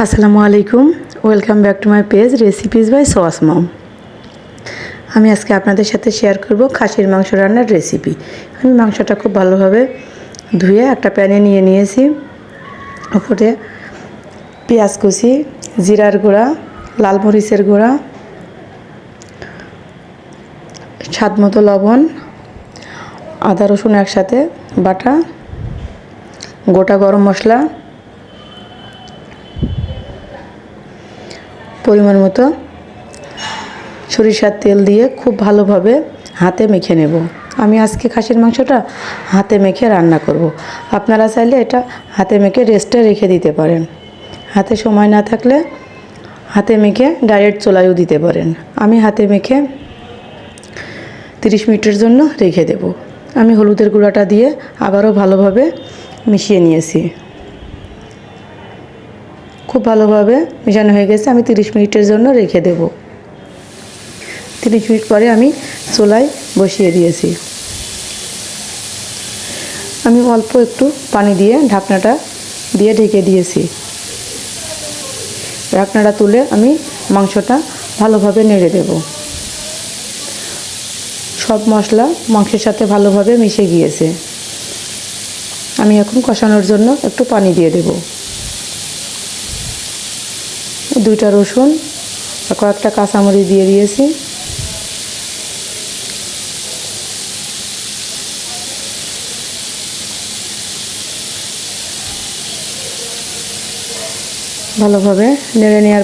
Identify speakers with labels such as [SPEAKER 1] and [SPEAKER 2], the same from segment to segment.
[SPEAKER 1] আসসালামু আলাইকুম, welcome back to my page recipes by সোয়াস মম। আমি আজকে আপনাদের সাথে শেয়ার করব খাসির মাংস রান্নার রেসিপি। আমি মাংসটা খুব ভালোভাবে ধুয়ে একটা প্যানে নিয়ে নিয়েছি। উপরে পেঁয়াজ কুচি, জিরার গুঁড়া, লাল মরিচের গুঁড়া, স্বাদ মতো লবণ, আদা রসুন একসাথে বাটা, গোটা গরম মশলা, পরিমাণ মতো সরিষার তেল দিয়ে খুব ভালোভাবে হাতে মেখে নেব। আমি আজকে খাসির মাংসটা হাতে মেখে রান্না করব। আপনারা চাইলে এটা হাতে মেখে রেস্টে রেখে দিতে পারেন। হাতে সময় না থাকলে হাতে মেখে ডাইরেক্ট চুলায়ও দিতে পারেন। আমি হাতে মেখে 30 মিনিটের জন্য রেখে দেব। আমি হলুদের গুঁড়াটা দিয়ে আবারও ভালোভাবে মিশিয়ে নিয়েছি। খুব ভালোভাবে মেশানো হয়ে গেছে। আমি 30 মিনিটের জন্য রেখে দেব। 30 মিনিট পরে আমি চুলায় বসিয়ে দিয়েছি। আমি অল্প একটু পানি দিয়ে ঢাকনাটা দিয়ে ঢেকে দিয়েছি। ঢাকনাটা তুলে আমি মাংসটা ভালোভাবে নেড়ে দেব। সব মশলা মাংসের সাথে ভালোভাবে মিশে গিয়েছে। আমি এখন কষানোর জন্য একটু পানি দিয়ে দেব। 2টা রসুন আর কয়েকটা কাঁচামরিচ দিয়ে দিয়েছি। ভালোভাবে নেড়ে নেওয়ার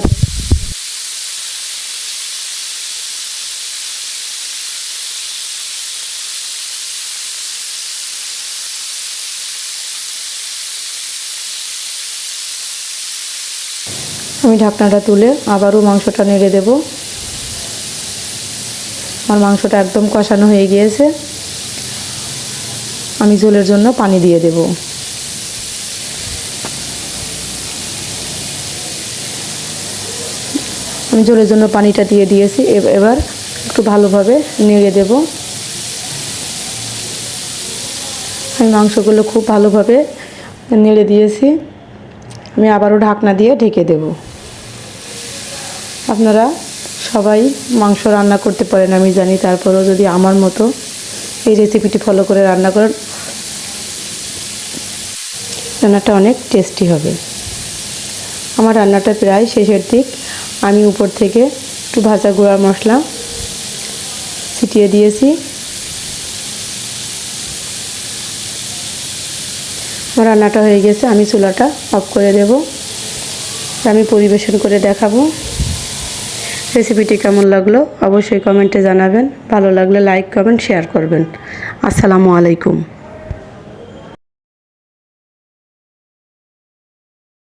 [SPEAKER 1] আমি ঢাকনাটা তুলে আবারও মাংসটা নেড়ে দেব। আমার মাংসটা একদম কষানো হয়ে গিয়েছে। আমি ঝোলের জন্য পানি দিয়ে দেব। আমি ঝোলের জন্য পানিটা দিয়ে দিয়েছি। এবার একটু ভালোভাবে নেড়ে দেব। আমি মাংসগুলো খুব ভালোভাবে নেড়ে দিয়েছি। আমি আবারও ঢাকনা দিয়ে ঢেকে দেব। আপনারা সবাই মাংস রান্না করতে পারেন আমি জানি, তারপরেও যদি আমার মতো এই রেসিপিটি ফলো করে রান্না করেন, রান্নাটা অনেক টেস্টি হবে। আমার রান্নাটা প্রায় শেষের দিক। আমি উপর থেকে একটু ভাজা গুঁড়া মশলা ছিটিয়ে দিয়েছি। আমার রান্নাটা হয়ে গেছে। আমি চুলাটা অফ করে দেব। আমি পরিবেশন করে দেখাবো। রেসিপিটি কেমন লাগলো অবশ্যই কমেন্টে জানাবেন। ভালো লাগলে লাইক, কমেন্ট, শেয়ার করবেন। আসসালামু আলাইকুম।